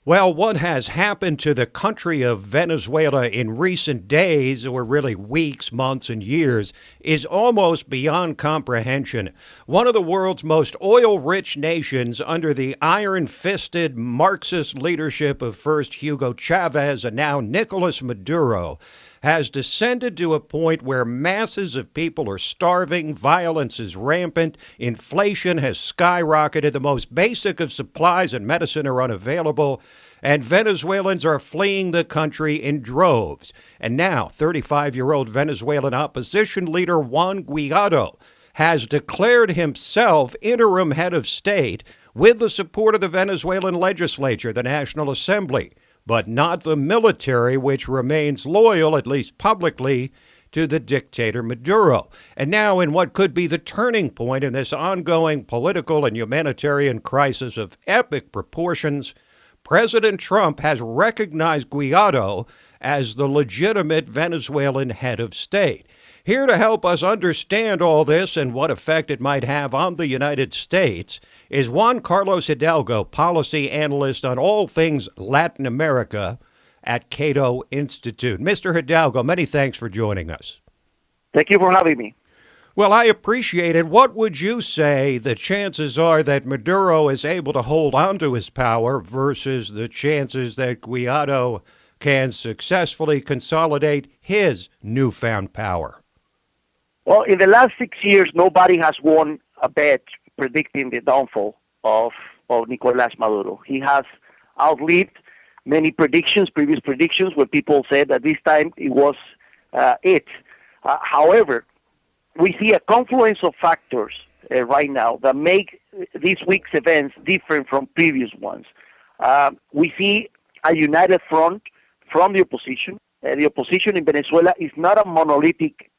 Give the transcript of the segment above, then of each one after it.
Well, what has happened to the country of Venezuela in recent days, or really weeks, months, and years, is almost beyond comprehension. One of the world's most oil rich nations, under the iron fisted Marxist leadership of first Hugo Chavez and now Nicholas Maduro, has descended to a point where masses of people are starving, violence is rampant, inflation has skyrocketed, the most basic of supplies and medicine are unavailable, and Venezuelans are fleeing the country in droves. And now, 35-year-old Venezuelan opposition leader Juan Guaido has declared himself interim head of state with the support of the Venezuelan legislature, the National Assembly, but not the military, which remains loyal, at least publicly, to the dictator Maduro. And now, in what could be the turning point in this ongoing political and humanitarian crisis of epic proportions, President Trump has recognized Guaido as the legitimate Venezuelan head of state. Here to help us understand all this and what effect it might have on the United States is Juan Carlos Hidalgo, policy analyst on all things Latin America at Cato Institute. Mr. Hidalgo, many thanks for joining us. Thank you for having me. Well, I appreciate it. What would you say the chances are that Maduro is able to hold on to his power versus the chances that Guaido can successfully consolidate his newfound power? Well, in the last 6 years, nobody has won a bet predicting the downfall of Nicolas Maduro. He has outlived many predictions, previous predictions, where people said that this time it was it. However, we see a confluence of factors right now that make this week's events different from previous ones. We see a united front from the opposition. The opposition in Venezuela is not a monolithic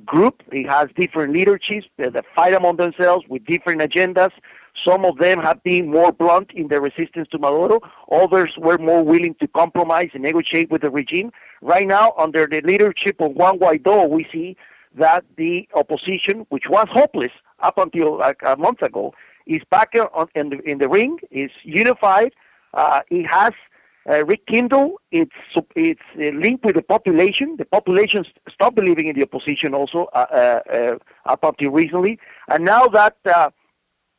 group. It has different leaderships that fight among themselves with different agendas. Some of them have been more blunt in their resistance to Maduro. Others were more willing to compromise and negotiate with the regime. Right now, under the leadership of Juan Guaido, we see that the opposition, which was hopeless up until like a month ago, is back in the ring, is unified. It has rekindled its link with the population. The population stopped believing in the opposition also up until recently. And now that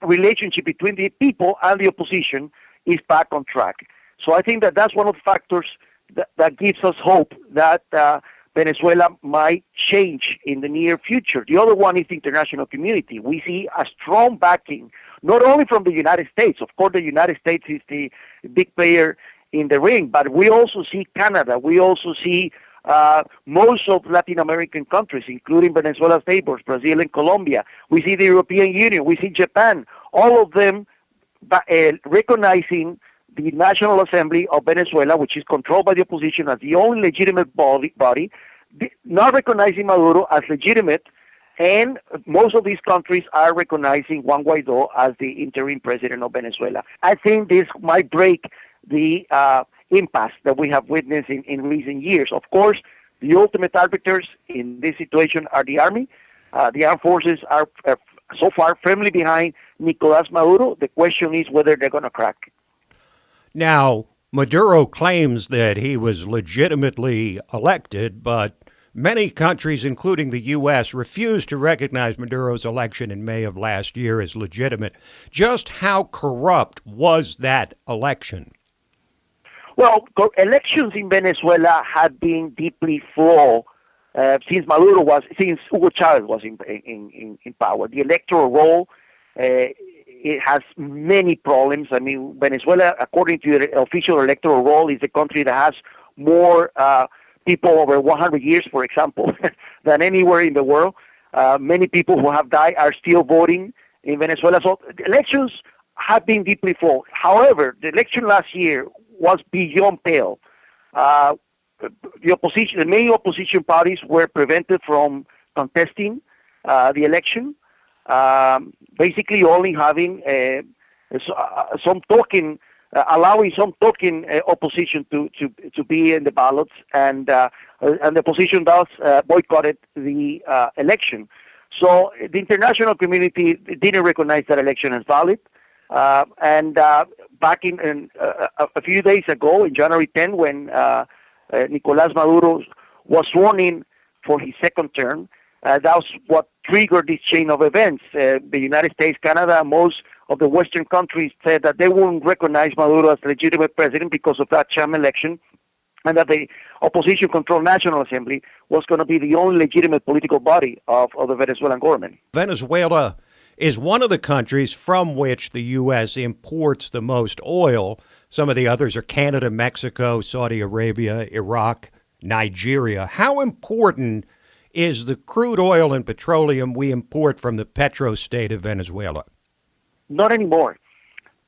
relationship between the people and the opposition is back on track. So I think that that's one of the factors that gives us hope that Venezuela might change in the near future. The other one is the international community. We see a strong backing, not only from the United States. Of course, the United States is the big player in the ring, but we also see Canada. We also see most of Latin American countries, including Venezuela's neighbors, Brazil and Colombia. We see the European Union. We see Japan. All of them recognizing the National Assembly of Venezuela, which is controlled by the opposition, as the only legitimate body, not recognizing Maduro as legitimate, and most of these countries are recognizing Juan Guaido as the interim president of Venezuela. I think this might break the impasse that we have witnessed in recent years. Of course, the ultimate arbiters in this situation are the army. The armed forces are so far firmly behind Nicolas Maduro. The question is whether they're going to crack. Now, Maduro claims that he was legitimately elected, but many countries, including the U.S., refused to recognize Maduro's election in May of last year as legitimate. Just how corrupt was that election? Well, elections in Venezuela have been deeply flawed since Hugo Chavez was in power. The electoral roll it has many problems. I mean, Venezuela, according to the official electoral roll, is the country that has more people over 100 years, for example, than anywhere in the world. Many people who have died are still voting in Venezuela. So the elections have been deeply flawed. However, the election last year was beyond pale. The main opposition parties were prevented from contesting the election, basically only having some token, allowing some token opposition to be in the ballots, and the opposition thus boycotted the election. So the international community didn't recognize that election as valid, and back in a few days ago, in January 10, when Nicolas Maduro was sworn in for his second term. That was what triggered this chain of events. The United States, Canada, most of the Western countries said that they wouldn't recognize Maduro as legitimate president because of that sham election, and that the opposition-controlled National Assembly was going to be the only legitimate political body of the Venezuelan government. Venezuela is one of the countries from which the U.S. imports the most oil. Some of the others are Canada, Mexico, Saudi Arabia, Iraq, Nigeria. How important is the crude oil and petroleum we import from the petro-state of Venezuela? Not anymore.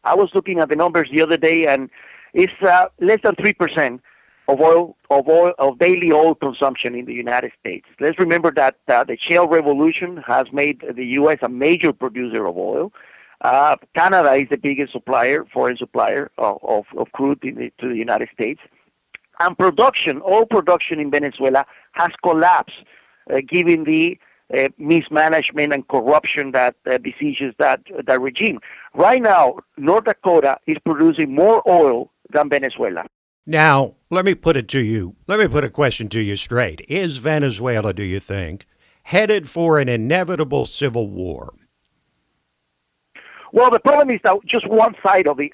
I was looking at the numbers the other day, and it's less than 3% of daily oil consumption in the United States. Let's remember that the shale revolution has made the U.S. a major producer of oil. Canada is the biggest foreign supplier of crude to the United States. And oil production in Venezuela has collapsed, given the mismanagement and corruption that besieges that regime. Right now, North Dakota is producing more oil than Venezuela. Now, let me put it to you. Let me put a question to you straight. Is Venezuela, do you think, headed for an inevitable civil war? Well, the problem is that just one side of the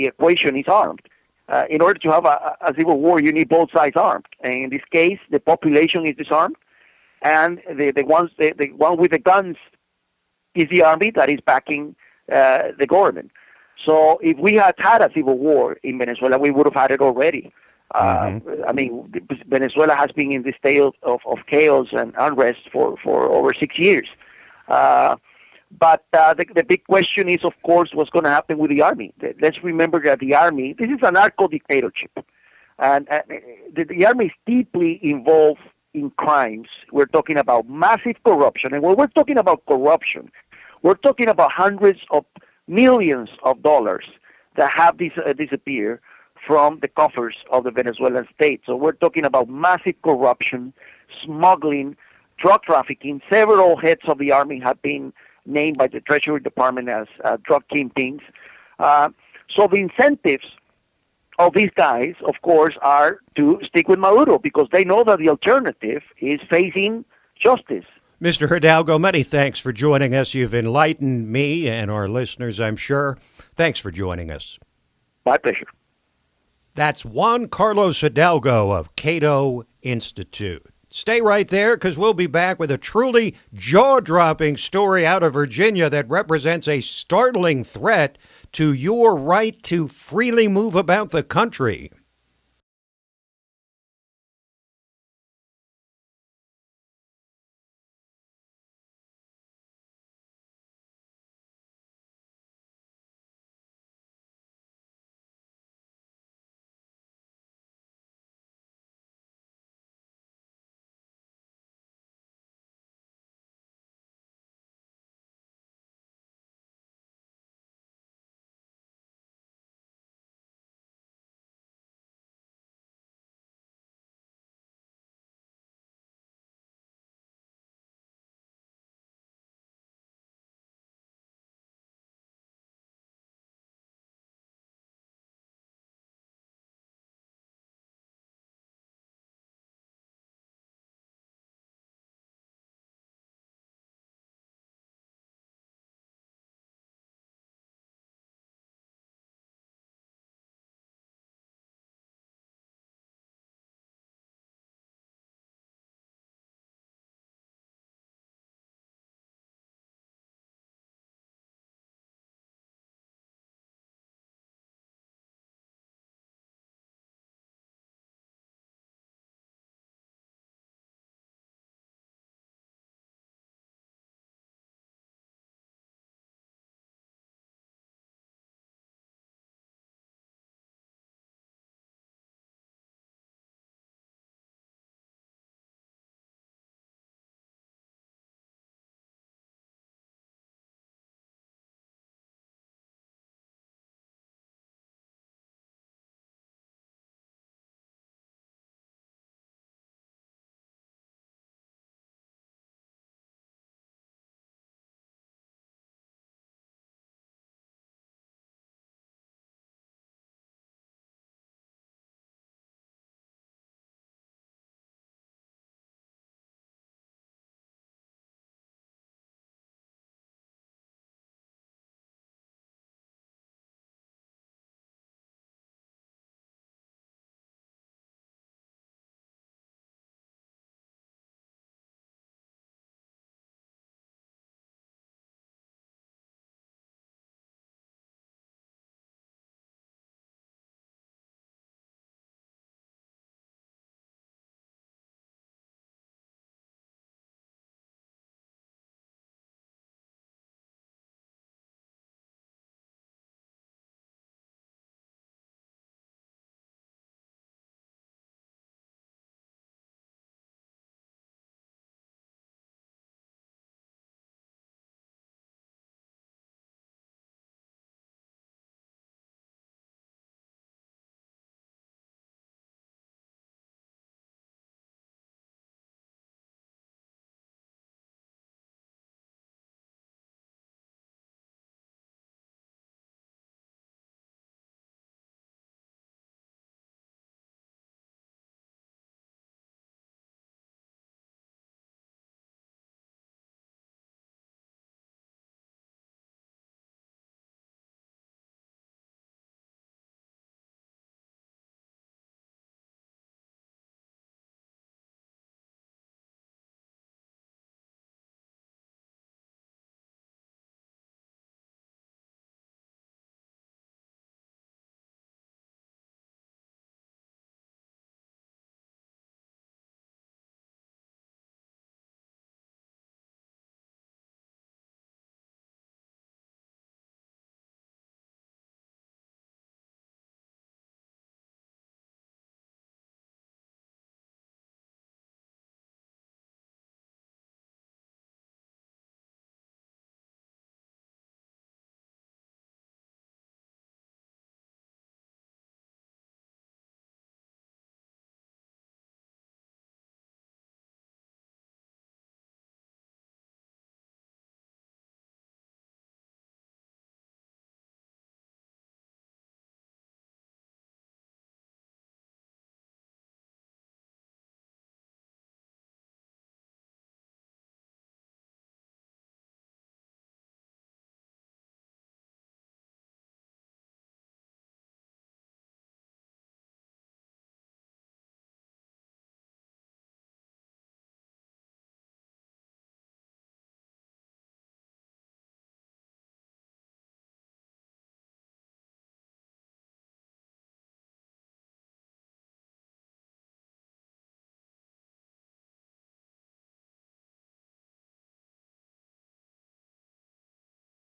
equation is armed. In order to have a civil war, you need both sides armed. And in this case, the population is disarmed, and the one with the guns is the army that is backing the government. So if we had a civil war in Venezuela, we would have had it already. I mean, Venezuela has been in this state of chaos and unrest for over 6 years. But the big question is, of course, what's going to happen with the army. Let's remember that the army, this is a narco-dictatorship. And the army is deeply involved in crimes. We're talking about massive corruption. And when we're talking about corruption, we're talking about hundreds of millions of dollars that have disappeared from the coffers of the Venezuelan state. So we're talking about massive corruption, smuggling, drug trafficking. Several heads of the army have been named by the Treasury Department as drug kingpins. So the incentives of these guys, of course, are to stick with Maduro because they know that the alternative is facing justice. Mr. Hidalgo, many thanks for joining us. You've enlightened me and our listeners, I'm sure. Thanks for joining us. My pleasure. That's Juan Carlos Hidalgo of Cato Institute. Stay right there because we'll be back with a truly jaw-dropping story out of Virginia that represents a startling threat to your right to freely move about the country.